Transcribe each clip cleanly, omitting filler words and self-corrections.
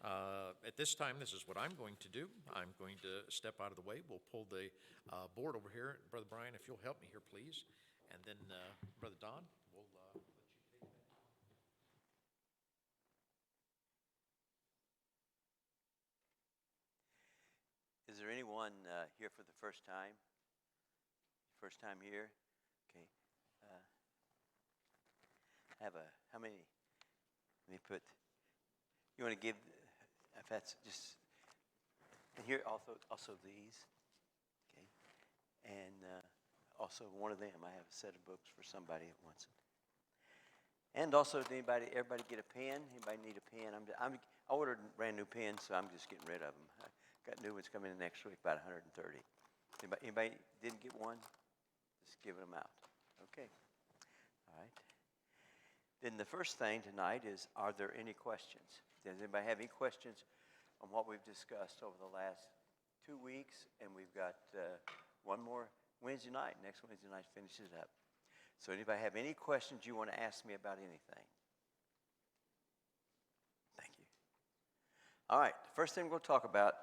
At this time, this is what I'm going to do. I'm going to step out of the way. We'll pull the board over here. Brother Brian, if you'll help me here, please. And then Brother Don, we'll let you take that. Is there anyone here for the first time? First time here? Okay. How many? Let me put, you want to give, if that's just, and here also these. Okay. And also one of them, I have a set of books for somebody that wants it. And also, everybody get a pen? Anybody need a pen? I ordered brand new pens, so I'm just getting rid of them. I got new ones coming in next week, about 130. Anybody didn't get one? Just giving them out. Okay. All right. Then the first thing tonight is, are there any questions? Does anybody have any questions on what we've discussed over the last 2 weeks? And we've got one more Wednesday night. Next Wednesday night finishes up. So anybody have any questions you want to ask me about anything? Thank you. All right, the first thing we're going to talk about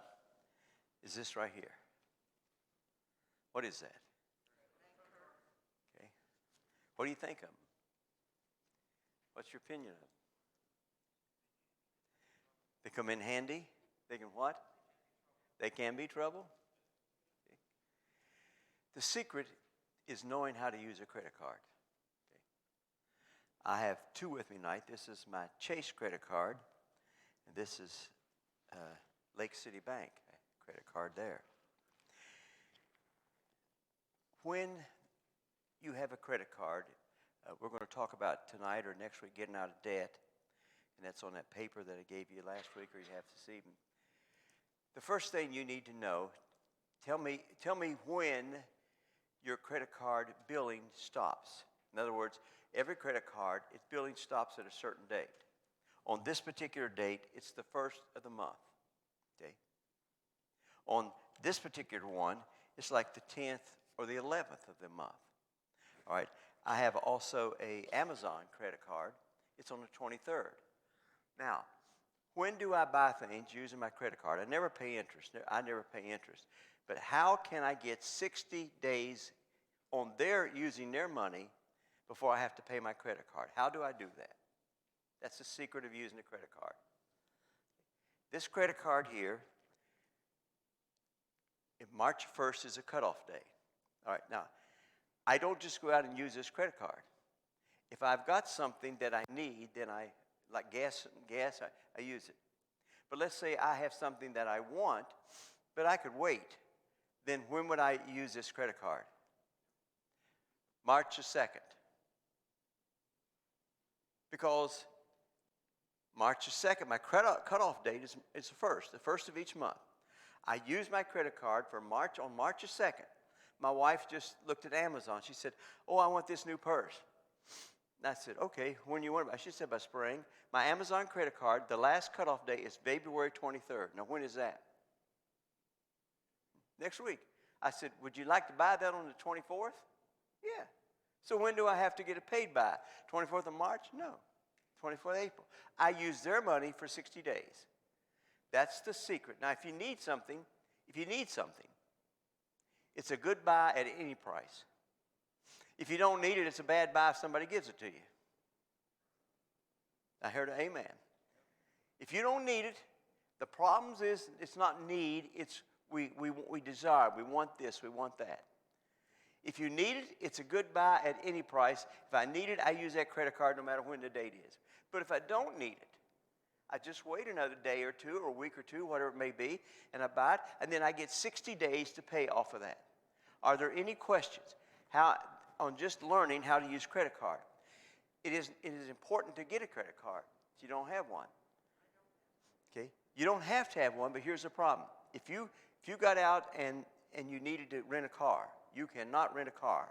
is this right here. What is that? Okay. What do you think of them? What's your opinion of them? They come in handy? They can what? They can be trouble? Okay. The secret is knowing how to use a credit card. Okay. I have two with me tonight. This is my Chase credit card, and this is Lake City Bank credit card there. When you have a credit card, we're going to talk about tonight or next week getting out of debt, and that's on that paper that I gave you last week or you have this evening. The first thing you need to know, tell me when your credit card billing stops. In other words, every credit card, its billing stops at a certain date. On this particular date, it's the first of the month. Okay. On this particular one, it's like the 10th or the 11th of the month. All right. I have also a Amazon credit card. It's on the 23rd. Now, when do I buy things using my credit card? I never pay interest. But how can I get 60 days on using their money before I have to pay my credit card? How do I do that? That's the secret of using a credit card. This credit card here, if March 1st is a cutoff day. All right, now, I don't just go out and use this credit card. If I've got something that I need, then like gas, I use it. But let's say I have something that I want, but I could wait. Then when would I use this credit card? March the 2nd. Because March the 2nd, my cutoff date is the first of each month. I use my credit card on March the 2nd. My wife just looked at Amazon. She said, "Oh, I want this new purse." And I said, "Okay, when you want it?" She said, "By spring." My Amazon credit card, the last cutoff date is February 23rd. Now, when is that? Next week. I said, "Would you like to buy that on the 24th? Yeah. So when do I have to get it paid by? 24th of March? No. 24th of April. I use their money for 60 days. That's the secret. Now, if you need something, it's a good buy at any price. If you don't need it, it's a bad buy if somebody gives it to you. I heard an amen. If you don't need it, the problem is it's not need, it's we desire. We want this, we want that. If you need it, it's a good buy at any price. If I need it, I use that credit card no matter when the date is. But if I don't need it, I just wait another day or two or a week or two, whatever it may be, and I buy it, and then I get 60 days to pay off of that. Are there any questions on just learning how to use credit card? It is important to get a credit card if you don't have one. Okay? You don't have to have one, but here's the problem. If you got out and you needed to rent a car, you cannot rent a car.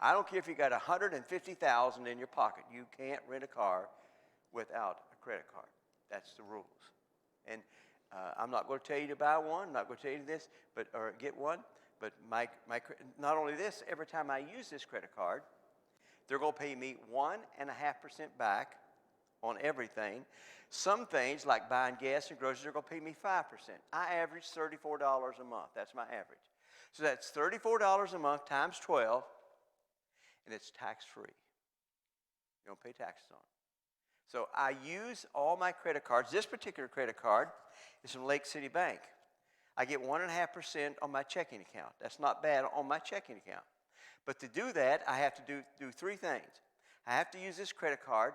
I don't care if you got $150,000 in your pocket. You can't rent a car without a credit card. That's the rules. And I'm not going to tell you to buy one. I'm not going to tell you this, or get one. But not only this, every time I use this credit card, they're going to pay me 1.5% back on everything. Some things, like buying gas and groceries, are going to pay me 5%. I average $34 a month. That's my average. So that's $34 a month times 12, and it's tax-free. You don't pay taxes on it. So I use all my credit cards. This particular credit card is from Lake City Bank. I get 1.5% on my checking account. That's not bad on my checking account. But to do that, I have to do three things. I have to use this credit card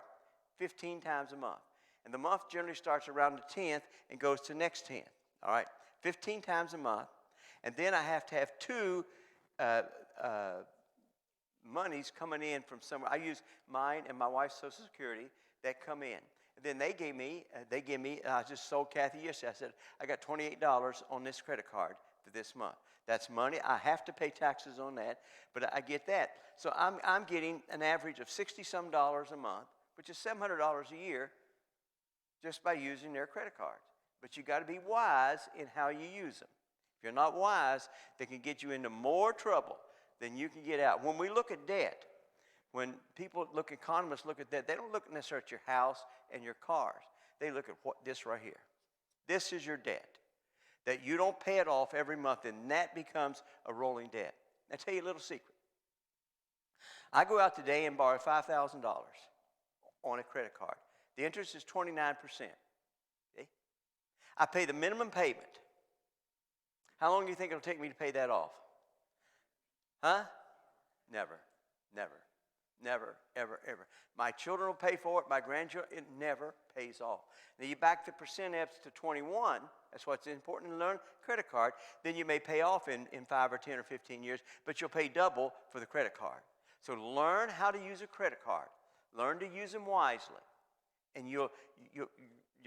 15 times a month. And the month generally starts around the 10th and goes to next 10th. All right, 15 times a month. And then I have to have two monies coming in from somewhere. I use mine and my wife's Social Security that come in. And then they give me, I just sold Kathy yesterday. I said, I got $28 on this credit card for this month. That's money. I have to pay taxes on that, but I get that. So I'm getting an average of $60-some a month, which is $700 a year, just by using their credit cards. But you got to be wise in how you use them. If you're not wise, they can get you into more trouble than you can get out. When we look at debt, when economists look at debt, they don't look necessarily at your house and your cars. They look at this right here. This is your debt. That you don't pay it off every month, and that becomes a rolling debt. I'll tell you a little secret. I go out today and borrow $5,000 on a credit card. The interest is 29%. Okay? I pay the minimum payment. How long do you think it'll take me to pay that off? Huh? Never, ever. My children will pay for it. My grandchildren, it never pays off. Now you back the percent up to 21. That's what's important to learn. Credit card. Then you may pay off in 5 or 10 or 15 years, but you'll pay double for the credit card. So learn how to use a credit card. Learn to use them wisely, and you'll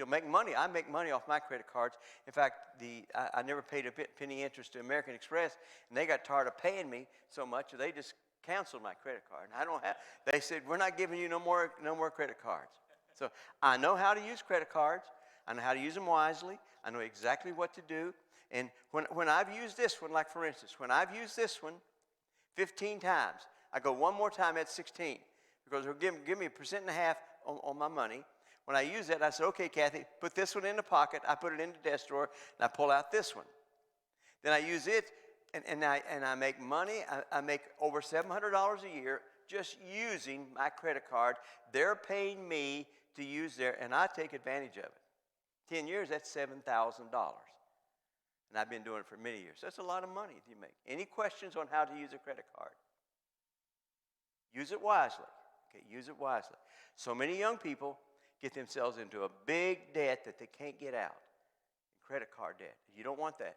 make money. I make money off my credit cards. In fact, I never paid a penny interest to American Express, and they got tired of paying me so much that they just canceled my credit card. They said, we're not giving you no more credit cards. So I know how to use credit cards. I know how to use them wisely. I know exactly what to do. And when I've used this one, like for instance, when I've used this one 15 times, I go one more time at 16 because they'll give me 1.5% on my money. When I use that, I said, okay, Kathy, put this one in the pocket. I put it in the desk drawer, and I pull out this one. Then I use it, and I make money. I make over $700 a year just using my credit card. They're paying me to use and I take advantage of it. 10 years, that's $7,000. And I've been doing it for many years. That's a lot of money you make. Any questions on how to use a credit card? Use it wisely. Okay, use it wisely. So many young people get themselves into a big debt that they can't get out. Credit card debt. You don't want that.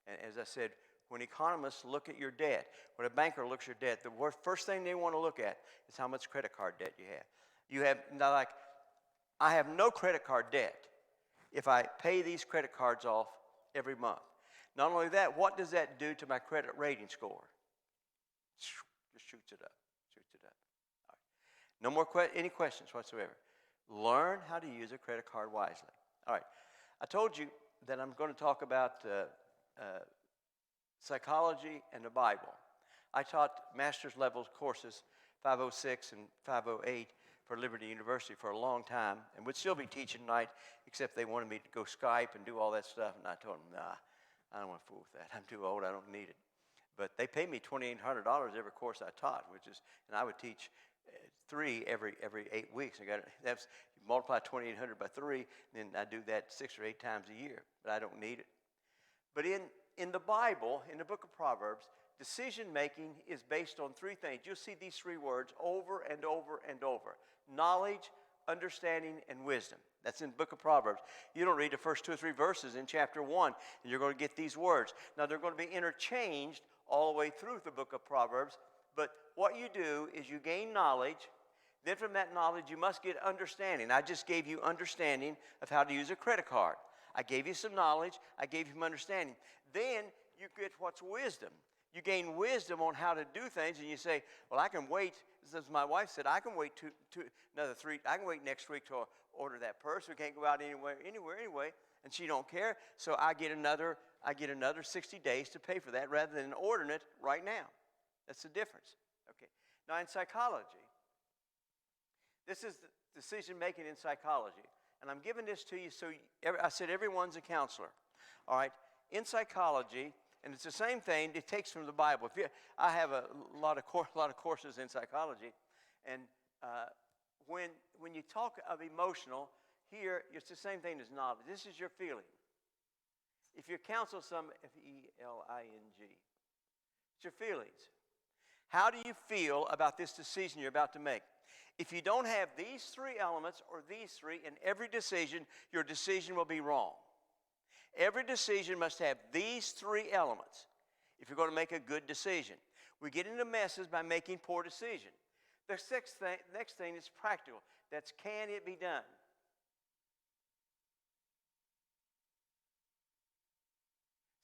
And as I said, when economists look at your debt, when a banker looks at your debt, the first thing they want to look at is how much credit card debt you have. You have, now I have no credit card debt if I pay these credit cards off every month. Not only that, what does that do to my credit rating score? Just shoots it up. All right. No more any questions whatsoever. Learn how to use a credit card wisely. All right. I told you that I'm going to talk about psychology and the Bible. I taught master's level courses, 506 and 508, for Liberty University for a long time, and would still be teaching tonight, except they wanted me to go Skype and do all that stuff, and I told them, nah, I don't want to fool with that. I'm too old. I don't need it. But they pay me $2,800 every course I taught, and I would teach 3 every 8 weeks. That's multiply 2,800 by 3, then I do that 6 or 8 times a year. But I don't need it. But in the Bible, in the book of Proverbs, decision making is based on 3 things. You'll see these 3 words over and over and over: knowledge, understanding, and wisdom. That's in the book of Proverbs. You don't read the first 2 or 3 verses in chapter 1, and you're going to get these words. Now, they're going to be interchanged all the way through the book of Proverbs, but what you do is you gain knowledge. Then from that knowledge, you must get understanding. I just gave you understanding of how to use a credit card. I gave you some knowledge. I gave you some understanding. Then you get what's wisdom. You gain wisdom on how to do things, and you say, well, I can wait. As my wife said, I can wait another 3. I can wait next week to order that purse. We can't go out anywhere anyway, and she don't care. So I get another 60 days to pay for that rather than ordering it right now. That's the difference. Okay. Now in psychology, this is decision-making in psychology. And I'm giving this to you so I said everyone's a counselor. All right? In psychology, and it's the same thing, it takes from the Bible. I have a lot of courses in psychology, and when you talk of emotional, here it's the same thing as knowledge. This is your feeling. If you counsel some, F-E-L-I-N-G, it's your feelings. How do you feel about this decision you're about to make? If you don't have these three elements or these three in every decision, your decision will be wrong. Every decision must have these three elements if you're going to make a good decision. We get into messes by making poor decisions. The next thing is practical. That's, can it be done?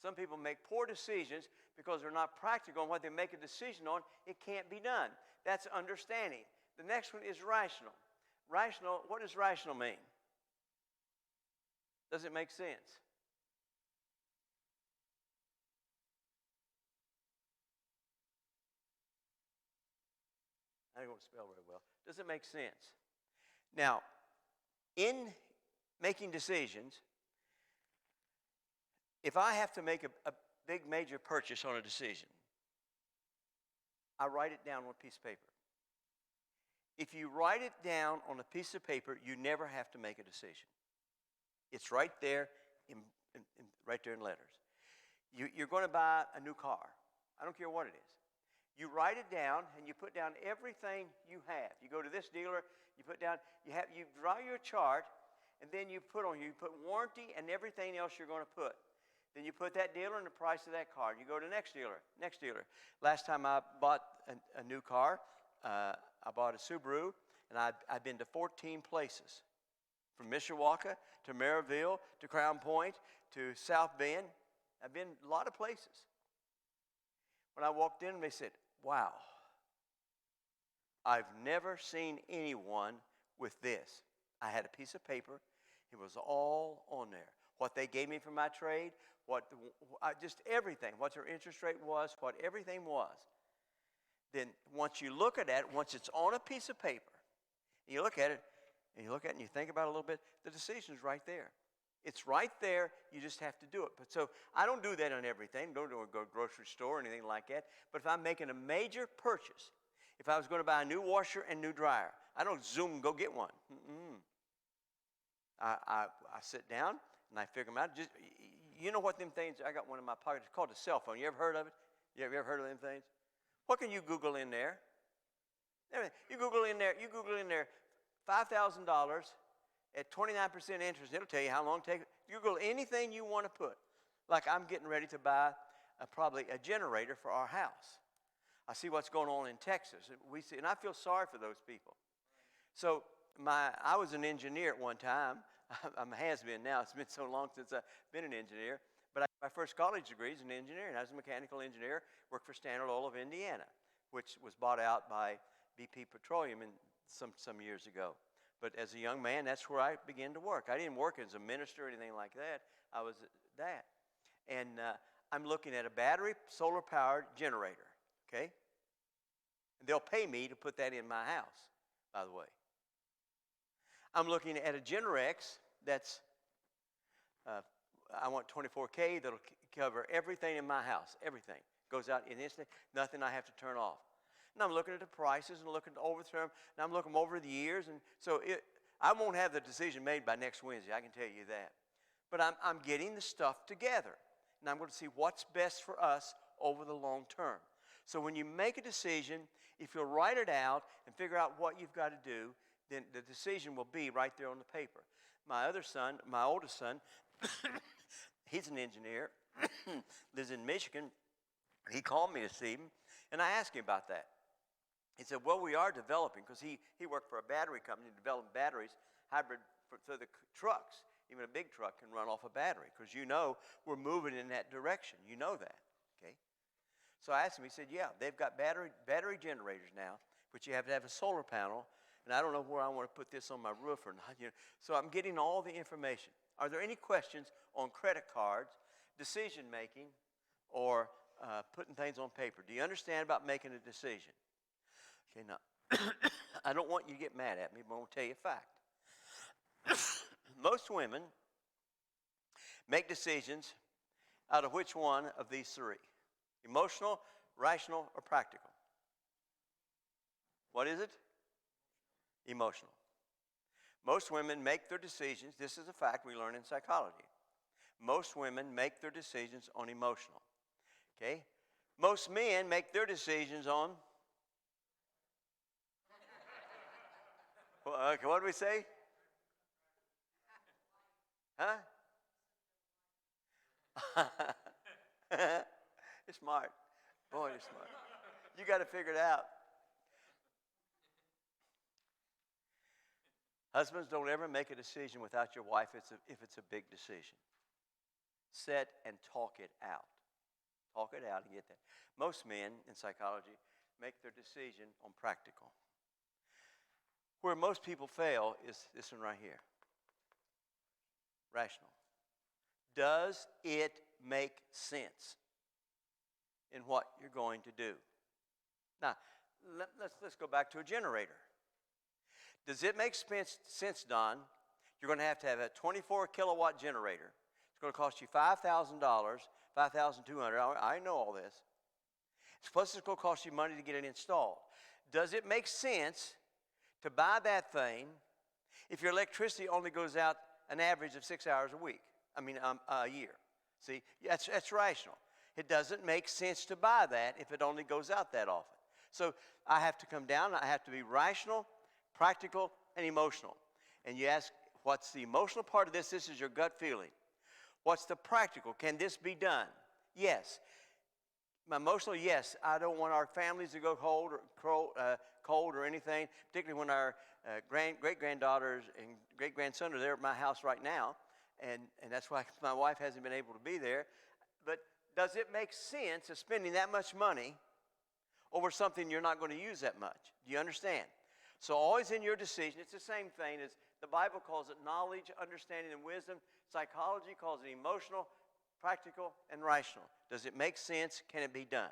Some people make poor decisions because they're not practical on what they make a decision on. It can't be done. That's understanding. The next one is rational. Rational, what does rational mean? Does it make sense? I don't spell very well. Does it make sense? Now, in making decisions, if I have to make a big major purchase on a decision, I write it down on a piece of paper. If you write it down on a piece of paper, you never have to make a decision. It's right there, right there in letters. You're going to buy a new car. I don't care what it is. You write it down and you put down everything you have. You go to this dealer, you put down, you draw your chart, and then you put warranty and everything else you're going to put. Then you put that dealer and the price of that car. You go to the next dealer. Last time I bought a new car, I bought a Subaru, and I've been to 14 places. From Mishawaka to Maryville to Crown Point to South Bend. I've been a lot of places. When I walked in, they said, wow, I've never seen anyone with this. I had a piece of paper. It was all on there. What they gave me for my trade, just everything, what their interest rate was, what everything was. Then once you look at that, once it's on a piece of paper, and you look at it, and you think about it a little bit, the decision's right there. It's right there. You just have to do it. But so I don't do that on everything. Don't go to a grocery store or anything like that. But if I'm making a major purchase, if I was going to buy a new washer and new dryer, I don't zoom and go get one. I sit down and I figure them out. Just, you know what them things? I got one in my pocket. It's called a cell phone. You ever heard of it? You ever heard of them things? What can you Google in there? You Google in there $5,000 at 29% interest. It'll tell you how long it takes. You Google anything you want to put. Like I'm getting ready to buy probably a generator for our house. I see what's going on in Texas. And I feel sorry for those people. So I was an engineer at one time. I'm a has-been now. It's been so long since I've been an engineer. But my first college degree is in engineering. I was a mechanical engineer, worked for Standard Oil of Indiana, which was bought out by BP Petroleum some years ago. But as a young man, that's where I began to work. I didn't work as a minister or anything like that. I was that. And I'm looking at a battery solar-powered generator, okay? And they'll pay me to put that in my house, by the way. I'm looking at a Generac that's, I want 24K that'll cover everything in my house, everything. Goes out in instant, nothing I have to turn off. And I'm looking at the prices and looking over the term, and I'm looking over the years. And so I won't have the decision made by next Wednesday, I can tell you that. But I'm getting the stuff together. And I'm going to see what's best for us over the long term. So when you make a decision, if you'll write it out and figure out what you've got to do, then the decision will be right there on the paper. My oldest son, he's an engineer, lives in Michigan. He called me this evening, and I asked him about that. He said, well, we are developing, because he worked for a battery company developing batteries, hybrid for the trucks. Even a big truck can run off a battery, because we're moving in that direction. You know that, okay? So I asked him, he said, yeah, they've got battery generators now, but you have to have a solar panel, and I don't know where I want to put this on my roof or not. So I'm getting all the information. Are there any questions on credit cards, decision making, or putting things on paper? Do you understand about making a decision? Okay, now, I don't want you to get mad at me, but I'm going to tell you a fact. Most women make decisions out of which one of these three? Emotional, rational, or practical? What is it? Emotional. Most women make their decisions, this is a fact we learn in psychology. Most women make their decisions on emotional. Okay? Most men make their decisions on. Okay, what do we say? Huh? You're smart. Boy, you're smart. You got to figure it out. Husbands, don't ever make a decision without your wife if it's a big decision. Sit and talk it out. Talk it out and get that. Most men in psychology make their decision on practical. Where most people fail is this one right here. Rational. Does it make sense in what you're going to do? Now, let's go back to a generator. Does it make sense, Don? You're going to have a 24 kilowatt generator. It's going to cost you $5,000, $5,200. I know all this. Plus, it's going to cost you money to get it installed. Does it make sense to buy that thing if your electricity only goes out an average of 6 hours a year? See, that's rational. It doesn't make sense to buy that if it only goes out that often. So I have to come down. I have to be rational, practical, and emotional. And you ask, what's the emotional part of this? This is your gut feeling. What's the practical? Can this be done? Yes. My emotional, yes. I don't want our families to go cold or anything, particularly when our great-granddaughters and great-grandson are there at my house right now, and that's why my wife hasn't been able to be there. But does it make sense of spending that much money over something you're not going to use that much? Do you understand? So always in your decision, it's the same thing as the Bible calls it knowledge, understanding, and wisdom. Psychology calls it emotional, practical, and rational. Does it make sense? Can it be done?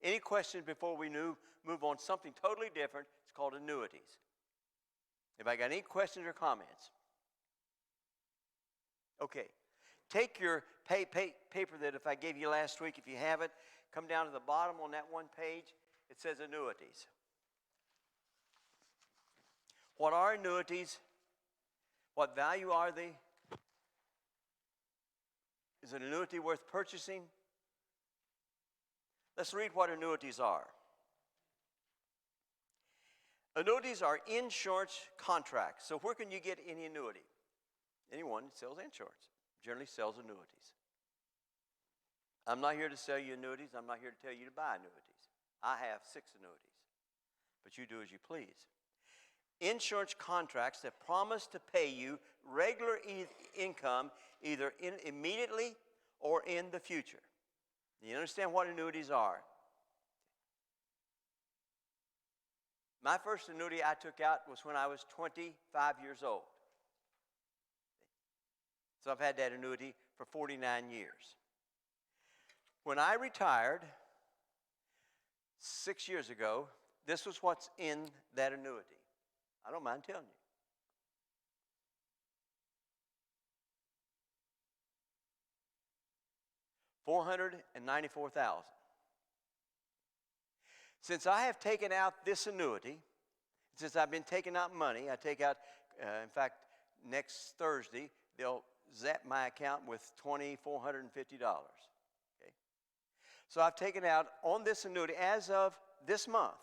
Okay. Any questions before we move on? Something totally different. It's called annuities. Anybody got any questions or comments? Okay. Take your paper that if I gave you last week, if you have it, come down to the bottom on that one page. It says annuities. What are annuities? What value are they? Is an annuity worth purchasing? Let's read what annuities are. Annuities are insurance contracts. So where can you get any annuity? Anyone that sells insurance generally sells annuities. I'm not here to sell you annuities. I'm not here to tell you to buy annuities. I have 6 annuities, but you do as you please. Insurance contracts that promise to pay you regular income either immediately or in the future. Do you understand what annuities are? My first annuity I took out was when I was 25 years old. So I've had that annuity for 49 years. When I retired 6 years ago, this was what's in that annuity. I don't mind telling you. $494,000. Since I have taken out this annuity, since I've been taking out money, I take out, in fact, next Thursday, they'll zap my account with $2,450. Okay? So I've taken out on this annuity as of this month,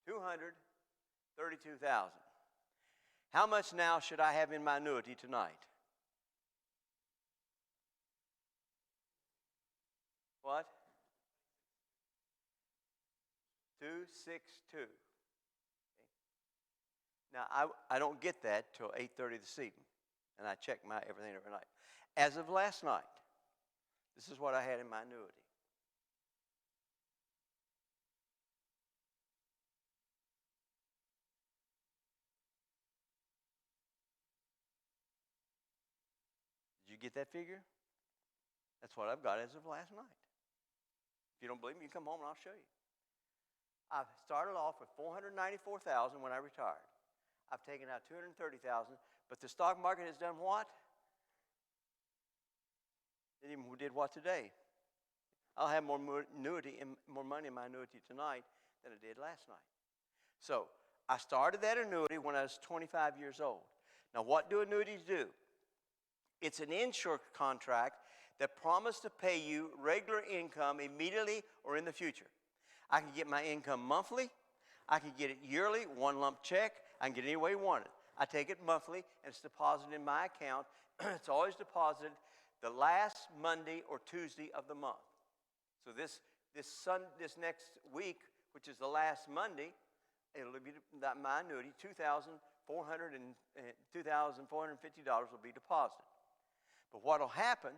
$232,000. How much now should I have in my annuity tonight? What? 262. Okay. Now I don't get that till 8:30 this evening, and I check my everything every night. As of last night, this is what I had in my annuity. you get that figure? That's what I've got as of last night. If you don't believe me, you come home and I'll show you. I started off with $494,000 when I retired. I've taken out $230,000, but the stock market has done what? It even did what today? I'll have more annuity and more money in my annuity tonight than I did last night. So I started that annuity when I was 25 years old. Now, what do annuities do? It's an insurance contract that promises to pay you regular income immediately or in the future. I can get my income monthly. I can get it yearly, one lump check. I can get it any way you want it. I take it monthly, and it's deposited in my account. It's always deposited the last Monday or Tuesday of the month. So this next week, which is the last Monday, it'll be my annuity, $2,450 will be deposited. But what will happen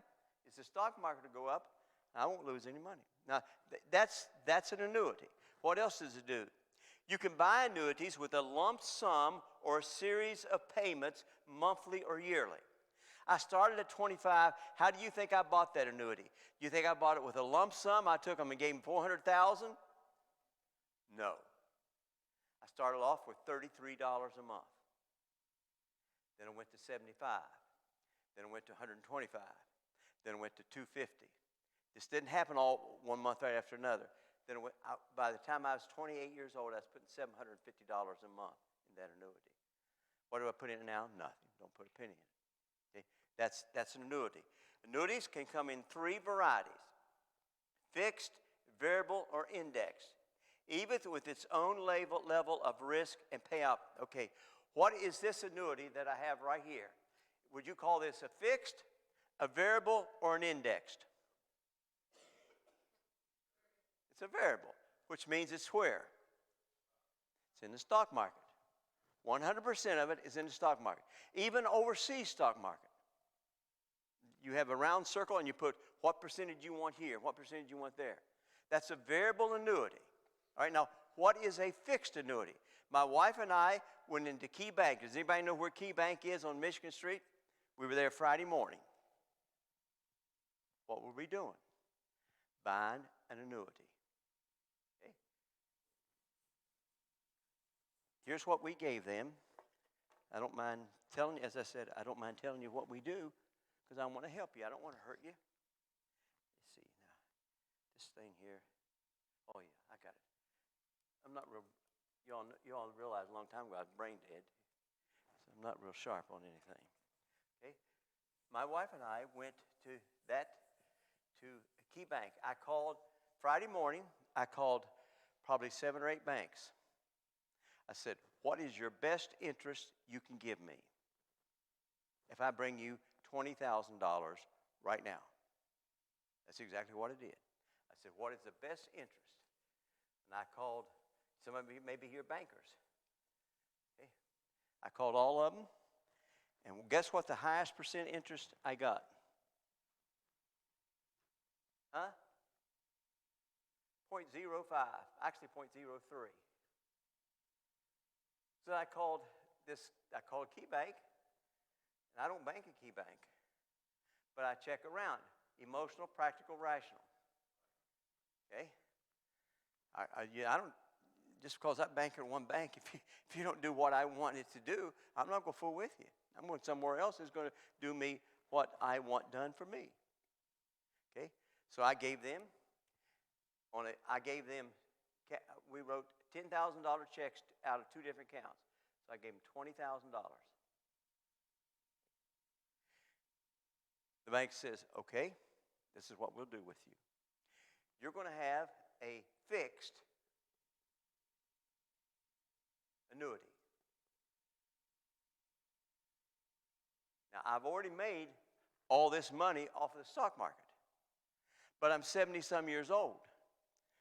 is the stock market will go up, and I won't lose any money. Now, that's an annuity. What else does it do? You can buy annuities with a lump sum or a series of payments monthly or yearly. I started at 25. How do you think I bought that annuity? You think I bought it with a lump sum? I took them and gave them $400,000? No. I started off with $33 a month. Then it went to 75. Then it went to 125. Then it went to 250. This didn't happen all one month right after another. Then by the time I was 28 years old, I was putting $750 a month in that annuity. What do I put in it now? Nothing. Don't put a penny in it. Okay? That's an annuity. Annuities can come in three varieties: fixed, variable, or indexed, even with its own level of risk and payout. Okay, what is this annuity that I have right here? Would you call this a fixed, a variable, or an indexed? It's a variable, which means it's where? It's in the stock market. 100% of it is in the stock market. Even overseas stock market. You have a round circle and you put what percentage you want here, what percentage you want there. That's a variable annuity. All right, now, what is a fixed annuity? My wife and I went into Key Bank. Does anybody know where Key Bank is on Michigan Street? We were there Friday morning. What were we doing? Buying an annuity. Okay. Here's what we gave them. I don't mind telling you, as I said, I don't mind telling you what we do because I want to help you. I don't want to hurt you. Let's see now. This thing here. Oh, yeah, I got it. I'm not real, you all realized a long time ago I was brain dead. So I'm not real sharp on anything. Okay? My wife and I went to Key Bank. I called Friday morning. I called probably 7 or 8 banks. I said, what is your best interest you can give me if I bring you $20,000 right now? That's exactly what I did. I said, what is the best interest? And I called, some of you maybe here bankers. Okay. I called all of them, and guess what the highest percent interest I got? Huh? 0.05, actually 0.03. So I called Key Bank, and I don't bank at Key Bank, but I check around, emotional, practical, rational. Okay? I don't, just because I bank at one bank, if you don't do what I want it to do, I'm not going to fool with you. I'm going somewhere else that's going to do me what I want done for me. Okay? So I gave them, we wrote $10,000 checks out of 2 different accounts. So I gave them $20,000. The bank says, okay, this is what we'll do with you. You're going to have a fixed annuity. Now, I've already made all this money off of the stock market, but I'm 70-some years old,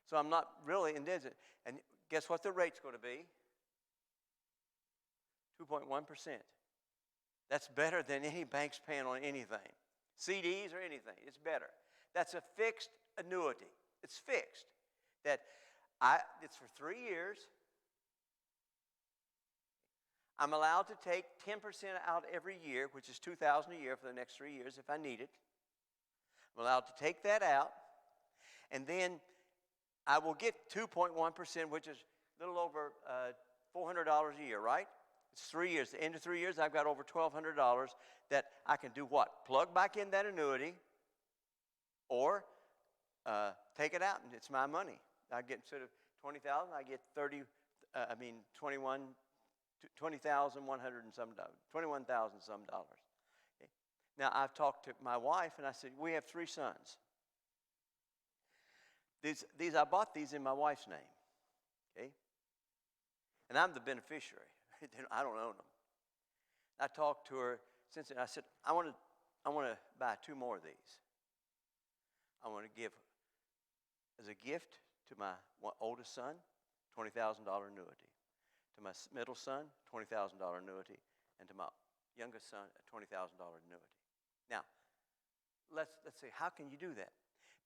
so I'm not really indigent. And guess what the rate's going to be? 2.1%. That's better than any bank's paying on anything. CDs or anything, it's better. That's a fixed annuity. It's fixed. It's for 3 years. I'm allowed to take 10% out every year, which is $2,000 a year for the next 3 years if I need it. I'm allowed to take that out, and then I will get 2.1%, which is a little over $400 a year, right? It's 3 years. At the end of 3 years, I've got over $1,200 that I can do what? Plug back in that annuity, or take it out, and it's my money. I get, instead of $20,000, I get 20,100 and some dollars, 21,000 some dollars. Okay. Now, I've talked to my wife, and I said, we have 3 sons. These I bought these in my wife's name, okay? And I'm the beneficiary. I don't own them. I talked to her since then. I said, I want to buy 2 more of these. I want to give as a gift to my oldest son, $20,000 annuity. To my middle son, $20,000 annuity. And to my youngest son, a $20,000 annuity. Now, let's say, how can you do that?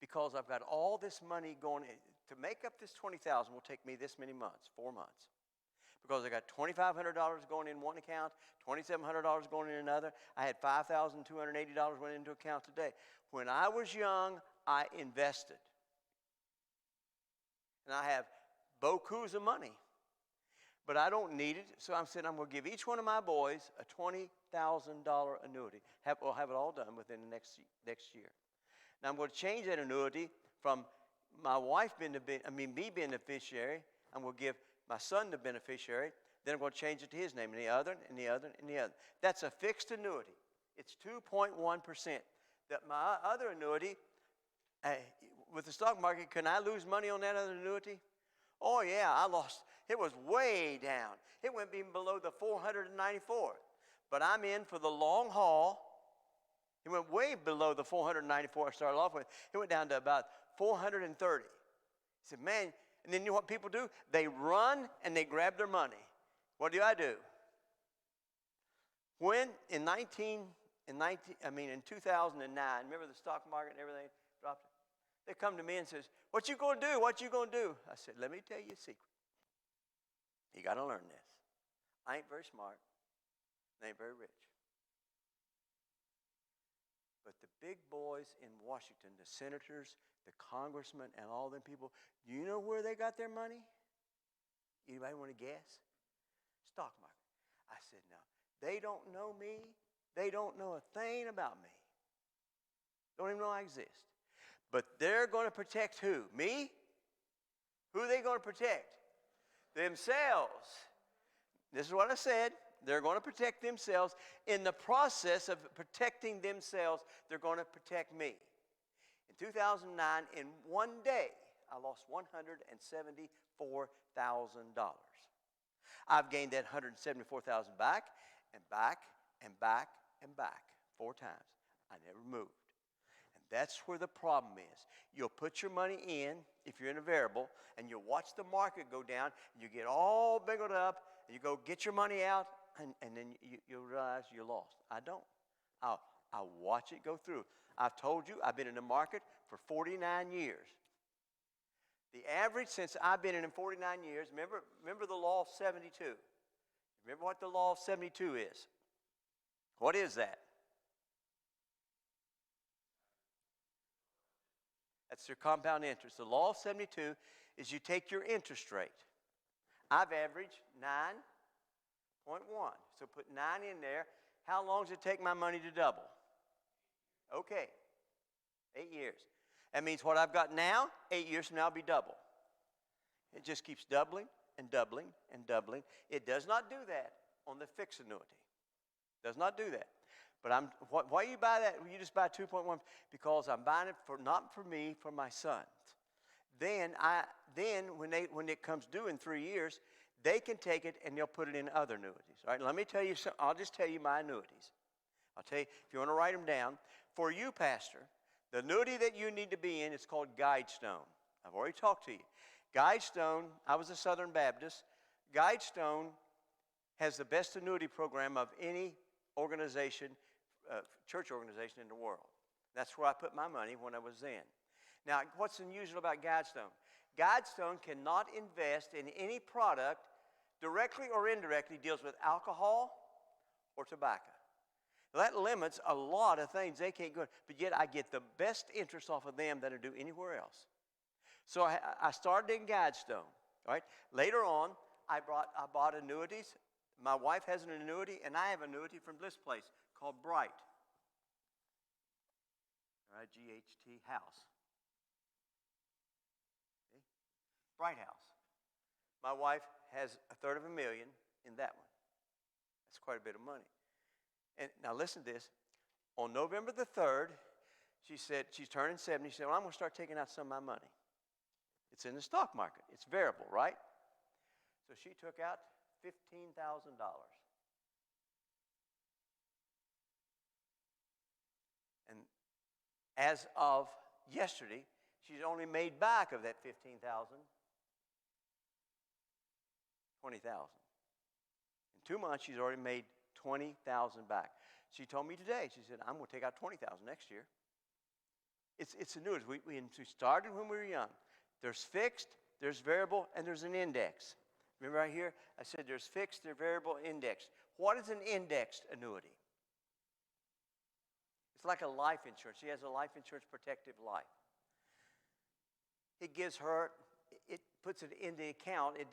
Because I've got all this money going in. To make up this $20,000 will take me this many months, 4 months. Because I got $2,500 going in one account, $2,700 going in another. I had $5,280 went into account today. When I was young, I invested. And I have beaucoup of money. But I don't need it, so I'm saying I'm going to give each one of my boys a $20,000 annuity. We'll have it all done within the next year. Now I'm going to change that annuity from my wife me being the beneficiary. I'm going to give my son the beneficiary. Then I'm going to change it to his name, and the other, and the other, and the other. That's a fixed annuity. It's 2.1%. That my other annuity, with the stock market, can I lose money on that other annuity? Oh yeah, I lost. It was way down. It went even below the 494. But I'm in for the long haul. It went way below the 494 I started off with. It went down to about 430. He said, man, and then you know what people do? They run and they grab their money. What do? When in 2009, remember the stock market and everything dropped? They come to me and says, what you going to do? What you going to do? I said, let me tell you a secret. You got to learn this. I ain't very smart. I ain't very rich. But the big boys in Washington, the senators, the congressmen, and all them people, do you know where they got their money? Anybody want to guess? Stock market. I said, no. They don't know me. They don't know a thing about me. Don't even know I exist. But they're going to protect who? Me? Who are they going to protect? Themselves. This is what I said. They're going to protect themselves. In the process of protecting themselves, they're going to protect me. In 2009, in one day, I lost $174,000. I've gained that $174,000 back and back and back and back 4 times. I never moved. That's where the problem is. You'll put your money in, if you're in a variable, and you'll watch the market go down, and you get all biggled up, and you go get your money out, and then you'll realize you're lost. I don't. I'll watch it go through. I've told you, I've been in the market for 49 years. The average since I've been in 49 years, remember the law of 72. Remember what the law of 72 is? What is that? That's your compound interest. The law of 72 is you take your interest rate. I've averaged 9.1. So put 9 in there. How long does it take my money to double? Okay, 8 years. That means what I've got now, 8 years from now, will be double. It just keeps doubling and doubling and doubling. It does not do that on the fixed annuity. It does not do that. But why you buy that? You just buy 2.1 because I'm buying it not for me, for my sons. Then when it comes due in 3 years, they can take it and they'll put it in other annuities. All right, let me tell you something. I'll just tell you my annuities. I'll tell you if you want to write them down. For you, Pastor, the annuity that you need to be in is called Guidestone. I've already talked to you. Guidestone. I was a Southern Baptist. Guidestone has the best annuity program of any organization. Church organization in the world. That's where I put my money when I was in. Now, what's unusual about Guidestone? Guidestone cannot invest in any product directly or indirectly deals with alcohol or tobacco. That limits a lot of things. They can't go, but yet I get the best interest off of them than I do anywhere else. So I started in Guidestone. All right. Later on, I bought annuities. My wife has an annuity, and I have an annuity from this place called Bright. All right, GHT House. Okay. Bright House. My wife has $350,000 in that one. That's quite a bit of money. And now listen to this. On November the 3rd, she said, she's turning 70. She said, well, I'm going to start taking out some of my money. It's in the stock market. It's variable, right? So she took out $15,000. And as of yesterday, she's only made back of that $15,000, $20,000. In 2 months, she's already made $20,000 back. She told me today, she said, I'm going to take out $20,000 next year. It's annuities. We started when we were young. There's fixed, there's variable, and there's an index. Remember right here, I said there's fixed, there's variable, indexed. What is an indexed annuity? It's like a life insurance. She has a life insurance, Protective Life. It gives her, it puts it in the account. It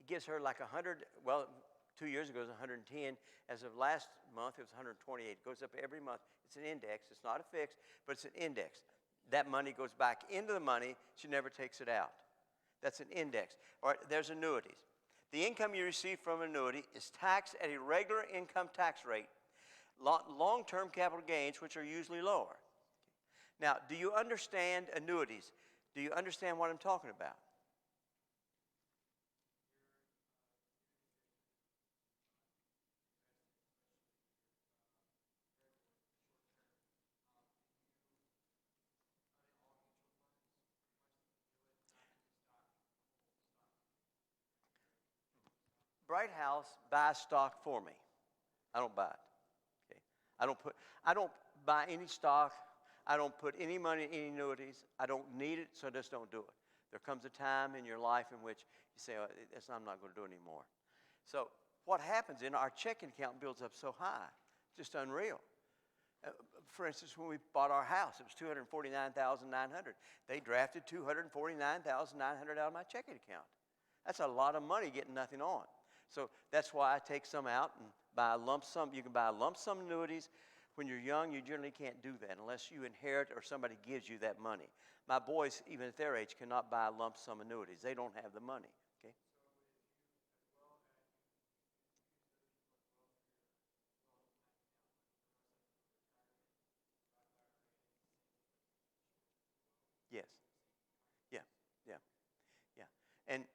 gives her like 100, well, 2 years ago it was 110. As of last month, it was 128. It goes up every month. It's an index. It's not a fixed, but it's an index. That money goes back into the money. She never takes it out. That's an index. All right, there's annuities. The income you receive from an annuity is taxed at a regular income tax rate. Long-term capital gains, which are usually lower. Now, do you understand annuities? Do you understand what I'm talking about? Bright House buys stock for me. I don't buy it. Okay? I don't buy any stock. I don't put any money in any annuities. I don't need it, so I just don't do it. There comes a time in your life in which you say, oh, I'm not going to do it anymore. So what happens in our checking account builds up so high, just unreal. For instance, when we bought our house, it was $249,900. They drafted $249,900 out of my checking account. That's a lot of money getting nothing on. So that's why I take some out and buy a lump sum. You can buy lump sum annuities. When you're young, you generally can't do that unless you inherit or somebody gives you that money. My boys, even at their age, cannot buy lump sum annuities. They don't have the money. Okay? Yes. Yeah. Yeah. Yeah. And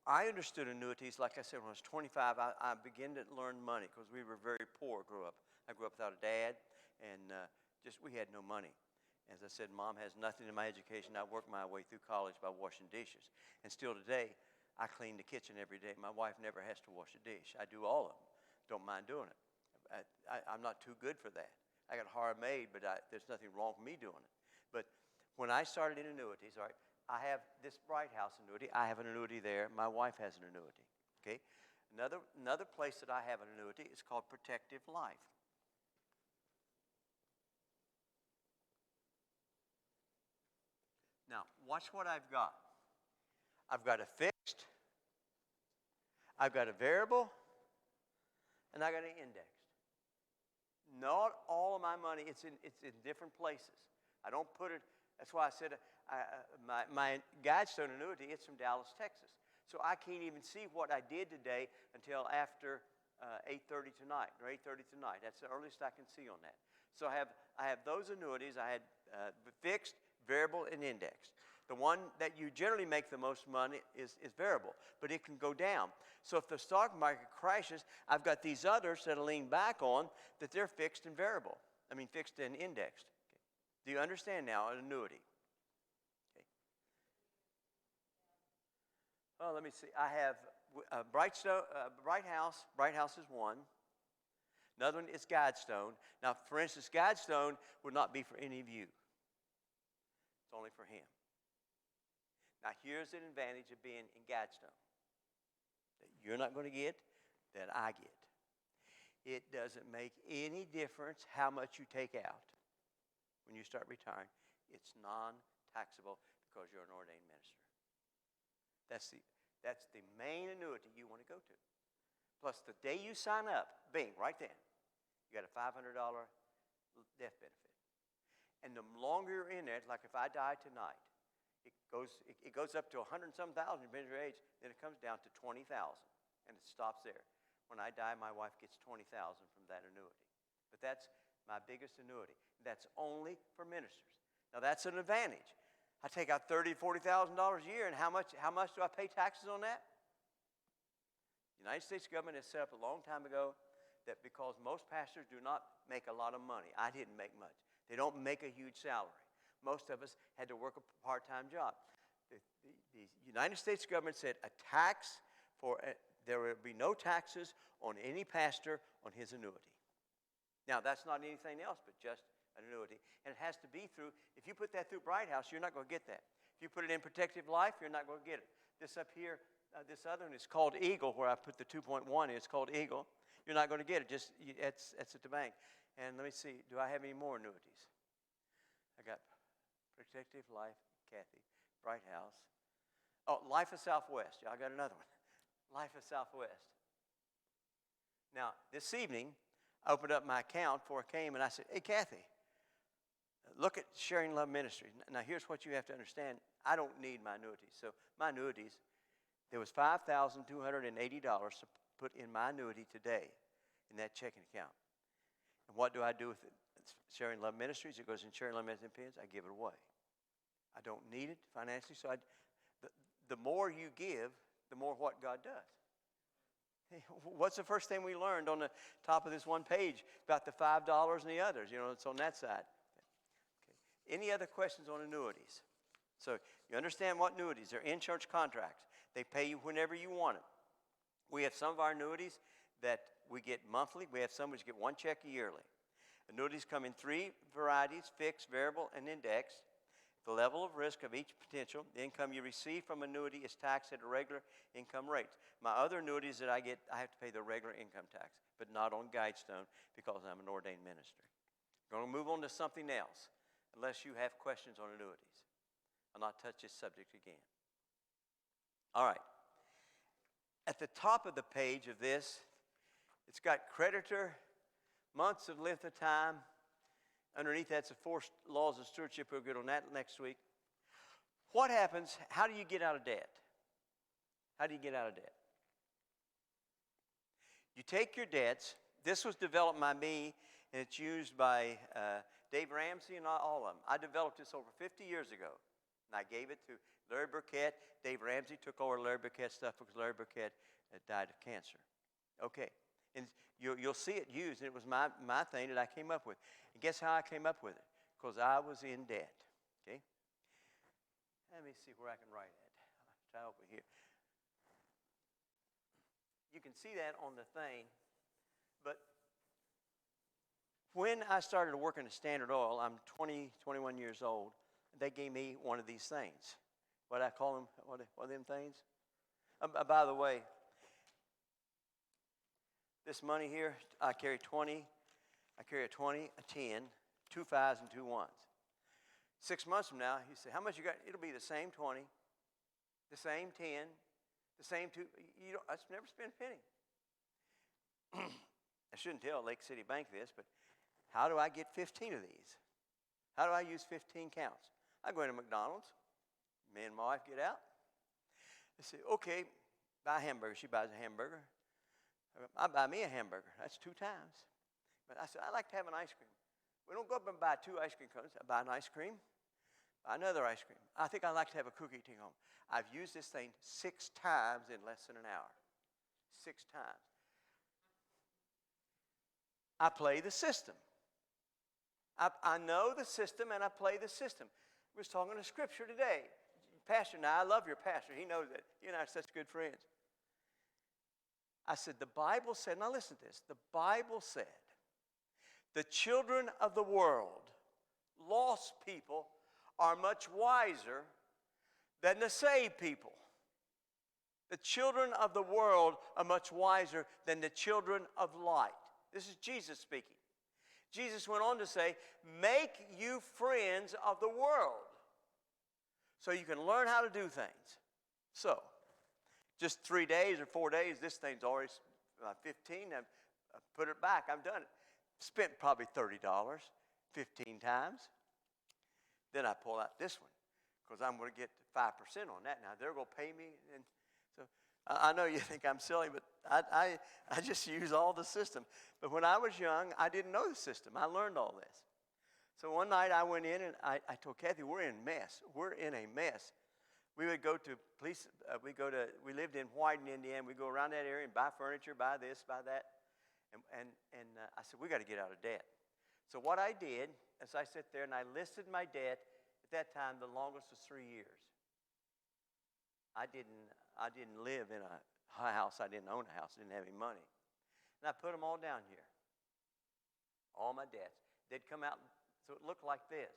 I understood annuities, like I said, when I was 25, I began to learn money because we were very poor growing up. I grew up without a dad, and we had no money. As I said, Mom has nothing in my education. I worked my way through college by washing dishes. And still today, I clean the kitchen every day. My wife never has to wash a dish. I do all of them. Don't mind doing it. I'm not too good for that. I got a hard maid, but there's nothing wrong with me doing it. But when I started in annuities, all right, I have this Bright House annuity. I have an annuity there. My wife has an annuity. Okay? Another place that I have an annuity is called Protective Life. Now, watch what I've got. I've got a fixed, I've got a variable, and I got an indexed. Not all of my money, it's in different places. I don't put it, that's why I said my Guidestone annuity, it's from Dallas, Texas. So I can't even see what I did today until after 8:30 tonight, or 8:30 tonight. That's the earliest I can see on that. So I have those annuities. I had fixed, variable, and indexed. The one that you generally make the most money is variable, but it can go down. So if the stock market crashes, I've got these others that I lean back on that they're fixed and variable. I mean, fixed and indexed. Okay. Do you understand now an annuity? Okay. Well, let me see. I have Bright House. Bright House is one. Another one is Guidestone. Now, for instance, Guidestone would not be for any of you. It's only for him. Now, here's an advantage of being in Gadsden that you're not going to get, that I get. It doesn't make any difference how much you take out when you start retiring. It's non-taxable because you're an ordained minister. That's the main annuity you want to go to. Plus, the day you sign up, bing, right then, you got a $500 death benefit. And the longer you're in it, like if I die tonight, it goes up to 100 and some thousand, depending on your age, then it comes down to 20,000, and it stops there. When I die, my wife gets 20,000 from that annuity. But that's my biggest annuity. That's only for ministers. Now, that's an advantage. I take out $30,000 to $40,000 a year, and how much do I pay taxes on that? The United States government has set up a long time ago that because most pastors do not make a lot of money, I didn't make much. They don't make a huge salary. Most of us had to work a part-time job. The United States government said there will be no taxes on any pastor on his annuity. Now, that's not anything else but just an annuity. And it has to be through, if you put that through Bright House, you're not going to get that. If you put it in Protective Life, you're not going to get it. This up here, this other one is called Eagle, where I put the 2.1 in. It's called Eagle. You're not going to get it. It's at the bank. And let me see, do I have any more annuities? I got Protective Life, Kathy, Bright House. Oh, Life of Southwest. Yeah, I got another one. Life of Southwest. Now, this evening, I opened up my account before I came, and I said, hey, Kathy, look at Sharing Love Ministries. Now, here's what you have to understand. I don't need my annuities. So my annuities, there was $5,280 to put in my annuity today in that checking account. And what do I do with it? It's Sharing Love Ministries. It goes in Sharing Love Ministries. I give it away. I don't need it financially. So the more you give, the more what God does. Hey, what's the first thing we learned on the top of this one page about the $5 and the others? You know, it's on that side. Okay. Any other questions on annuities? So you understand what annuities are. Insurance contracts. They pay you whenever you want it. We have some of our annuities that we get monthly. We have some which get one check yearly. Annuities come in three varieties: fixed, variable, and indexed. The level of risk of each potential, the income you receive from annuity is taxed at a regular income rate. My other annuities that I get, I have to pay the regular income tax, but not on Guidestone because I'm an ordained minister. I'm going to move on to something else, unless you have questions on annuities. I'll not touch this subject again. All right. At the top of the page of this, it's got creditor, months of length of time. Underneath that's the 4 laws of stewardship. We'll get on that next week. What happens? How do you get out of debt? How do you get out of debt? You take your debts. This was developed by me, and it's used by Dave Ramsey and all of them. I developed this over 50 years ago, and I gave it to Larry Burkett. Dave Ramsey took over Larry Burkett's stuff because Larry Burkett died of cancer. Okay. And you'll see it used, and it was my thing that I came up with. And guess how I came up with it? Because I was in debt, okay? Let me see where I can write it. I'll try over here. You can see that on the thing, but when I started working at Standard Oil, I'm 21 years old, they gave me one of these things. What I call them, what are them things? By the way, this money here, I carry 20. I carry a 20, a 10, 2 5s, and 2 1s. 6 months from now, you say, how much you got? It'll be the same 20, the same 10, the same 2. I never spent a penny. I shouldn't tell Lake City Bank this, but how do I get 15 of these? How do I use 15 counts? I go into McDonald's. Me and my wife get out. I say, okay, buy a hamburger. She buys a hamburger. I buy me a hamburger. That's 2 times. But I said, I like to have an ice cream. We don't go up and buy 2 ice cream cones. I buy an ice cream, buy another ice cream. I think I'd like to have a cookie to take home. I've used this thing 6 times in less than an hour. 6 times. I play the system. I know the system, and I play the system. We was talking to Scripture today. Pastor, now I love your pastor. He knows that. You and I are such good friends. I said, the Bible said, now listen to this. The Bible said, the children of the world, lost people, are much wiser than the saved people. The children of the world are much wiser than the children of light. This is Jesus speaking. Jesus went on to say, make you friends of the world so you can learn how to do things. So, just 3 days or 4 days, this thing's already 15. I've put it back. I've done it. Spent probably $30 15 times. Then I pull out this one because I'm going to get 5% on that. Now, they're going to pay me. And so I know you think I'm silly, but I just use all the system. But when I was young, I didn't know the system. I learned all this. So one night I went in and I told Kathy, we're in a mess. We're in a mess. We would go to police, we lived in Whiting, Indiana. We go around that area and buy furniture, buy this, buy that. And I said, we got to get out of debt. So what I did is I sat there and I listed my debt. At that time, the longest was 3 years. I didn't live in a house. I didn't own a house. I didn't have any money. And I put them all down here. All my debts. They'd come out, so it looked like this.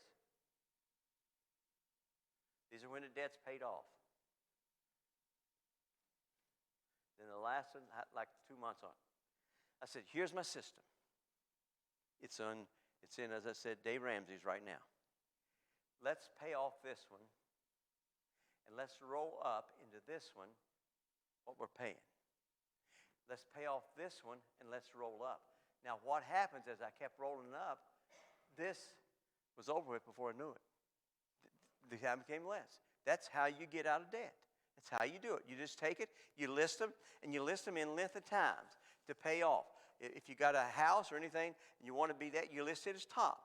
These are when the debt's paid off. Then the last one, like 2 months on. I said, here's my system. It's in, as I said, Dave Ramsey's right now. Let's pay off this one, and let's roll up into this one what we're paying. Let's pay off this one, and let's roll up. Now, what happens as I kept rolling up, this was over with before I knew it. The time became less. That's how you get out of debt. That's how you do it. You just take it, you list them, and you list them in length of times to pay off. If you got a house or anything, and you want to be that, you list it as top.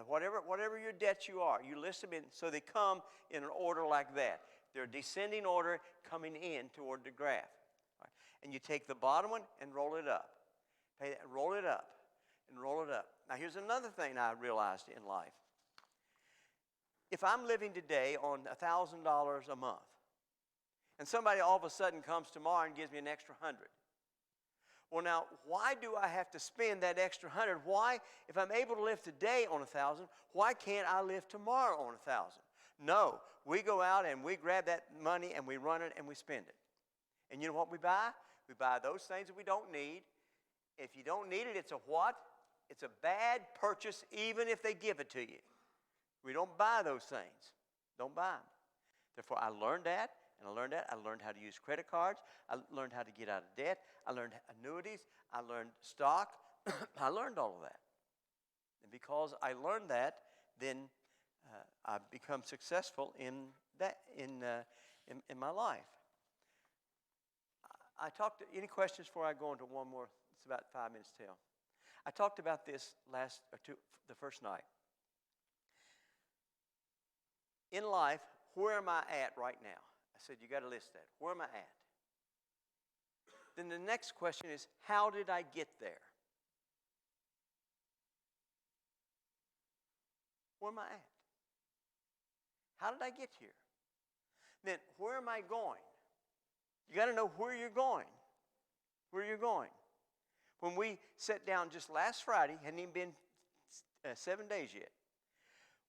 Whatever your debts you are, you list them in, so they come in an order like that. They're descending order coming in toward the graph. Right. And you take the bottom one and roll it up. Roll it up and roll it up. Now here's another thing I realized in life. If I'm living today on $1,000 a month, and somebody all of a sudden comes tomorrow and gives me an extra 100, well, now, why do I have to spend that extra 100? Why, if I'm able to live today on 1,000, why can't I live tomorrow on 1,000? No, we go out and we grab that money and we run it and we spend it. And you know what we buy? We buy those things that we don't need. If you don't need it, it's a what? It's a bad purchase, even if they give it to you. We don't buy those things. Don't buy them. Therefore, I learned that, and I learned that. I learned how to use credit cards. I learned how to get out of debt. I learned annuities. I learned stock. I learned all of that. And because I learned that, then I've become successful in that in my life. I talked. Any questions before I go into one more? It's about 5 minutes till. I talked about this the first night. In life, where am I at right now? I said, you got to list that. Where am I at? Then the next question is, how did I get there? Where am I at? How did I get here? Then, where am I going? You got to know where you're going. Where you're going. When we sat down just last Friday, hadn't even been 7 days yet.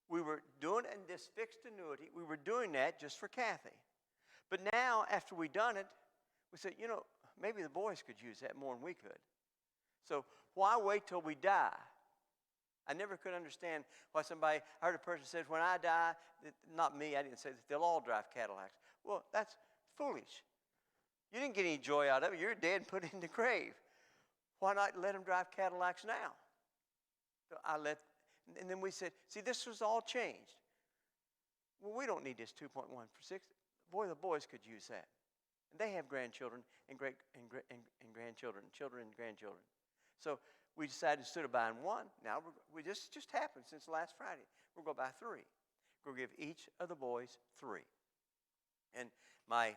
We were doing this fixed annuity. We were doing that just for Kathy. But now, after we done it, we said, maybe the boys could use that more than we could. So why wait till we die? I never could understand why I heard a person says, when I die, not me, I didn't say that, they'll all drive Cadillacs. Well, that's foolish. You didn't get any joy out of it. You're dead and put in the grave. Why not let them drive Cadillacs now? So and then we said, see, this was all changed. Well, we don't need this 2.1 for 6. Boy, the boys could use that. And they have grandchildren and grandchildren, children and grandchildren. So we decided instead of buying one, now we just happened since last Friday. We're going to buy 3. We're going to give each of the boys 3. And my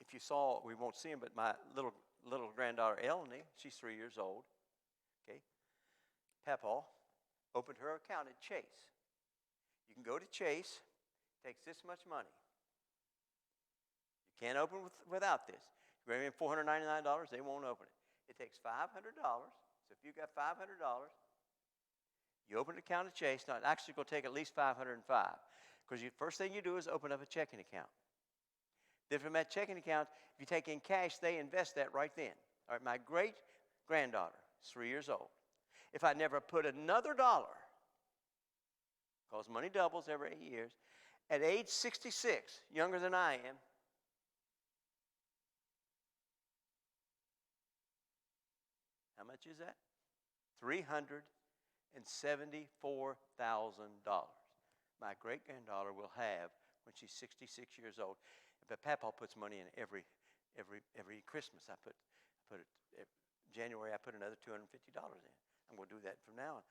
if you saw, we won't see him, but my little granddaughter Eleni, she's 3 years old. Okay, Papa opened her account at Chase. You can go to Chase, takes this much money. You can't open without this. You bring in $499, they won't open it. It takes $500. So if you got $500, you open an account at Chase. Now, it's actually going to take at least $505 Because first thing you do is open up a checking account. Then from that checking account, if you take in cash, they invest that right then. All right, my great-granddaughter is 3 years old. If I never put another dollar, because money doubles every 8 years, at age 66, younger than I am, how much is that? $374,000. My great-granddaughter will have when she's 66 years old. But Papa puts money in every Christmas. I put it January. I put another $250 in. I'm going to do that from now on.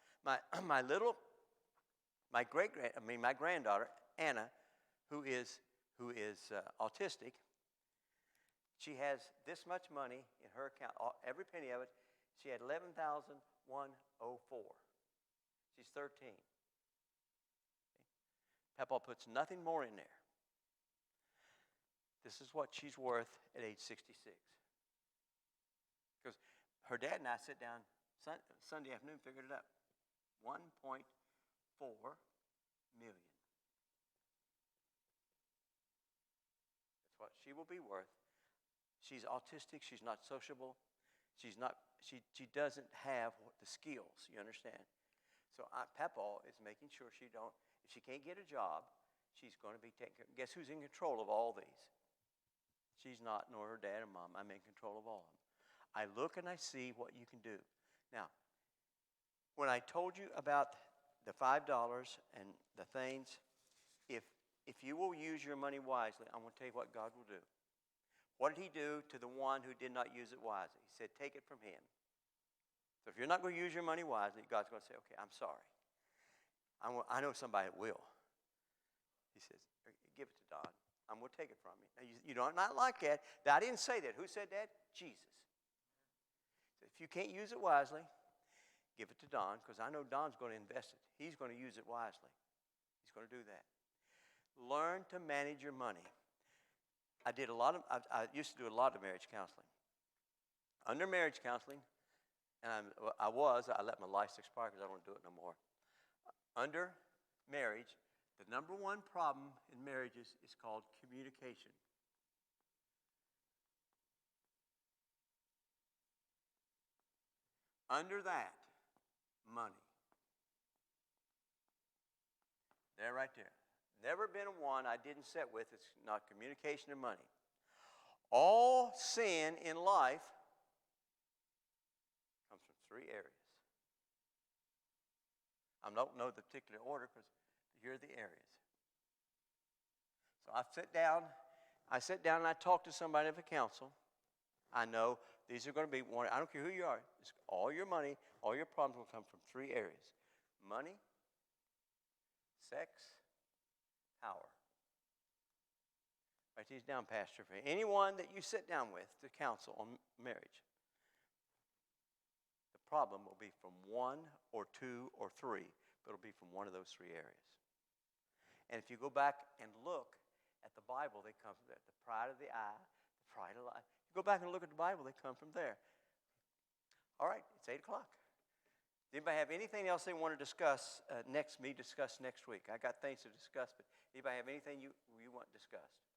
My granddaughter Anna, who is autistic. She has this much money in her account. Every penny of it. She had $11,104. She's 13. Papa puts nothing more in there. This is what she's worth at age 66. Because her dad and I sit down Sunday afternoon, figured it out. $1.4 million. That's what she will be worth. She's autistic. She's not sociable. She doesn't have the skills, you understand? So Papa is making sure if she can't get a job, she's going to be taken care of. Guess who's in control of all these? She's not, nor her dad or mom. I'm in control of all of them. I look and I see what you can do. Now, when I told you about the $5 and the things, if you will use your money wisely, I'm going to tell you what God will do. What did he do to the one who did not use it wisely? He said, take it from him. So if you're not going to use your money wisely, God's going to say, okay, I'm sorry. I know somebody that will. He says, give it to Don. I'm going to take it from you. Now, you don't not like that. I didn't say that. Who said that? Jesus. So if you can't use it wisely, give it to Don, because I know Don's going to invest it. He's going to use it wisely. He's going to do that. Learn to manage your money. I used to do a lot of marriage counseling. Under marriage counseling, and I let my license expire because I don't do it no more. Under marriage, the number one problem in marriages is called communication. Under that, money. There, right there. Never been one I didn't sit with. It's not communication and money. All sin in life comes from three areas. I don't know the particular order because here are the areas. So I sit down and I talk to somebody of a council. I know these are going to be one. I don't care who you are. It's all your money, all your problems will come from three areas: money, sex, power. Write these down, Pastor. For anyone that you sit down with to counsel on marriage, the problem will be from one or two or three, but it'll be from one of those three areas. And if you go back and look at the Bible, they come from there. The pride of the eye, the pride of life. You go back and look at the Bible, they come from there. All right, it's 8 o'clock. Does anybody have anything else they want to discuss discuss next week? I got things to discuss, but anybody have anything you want discussed?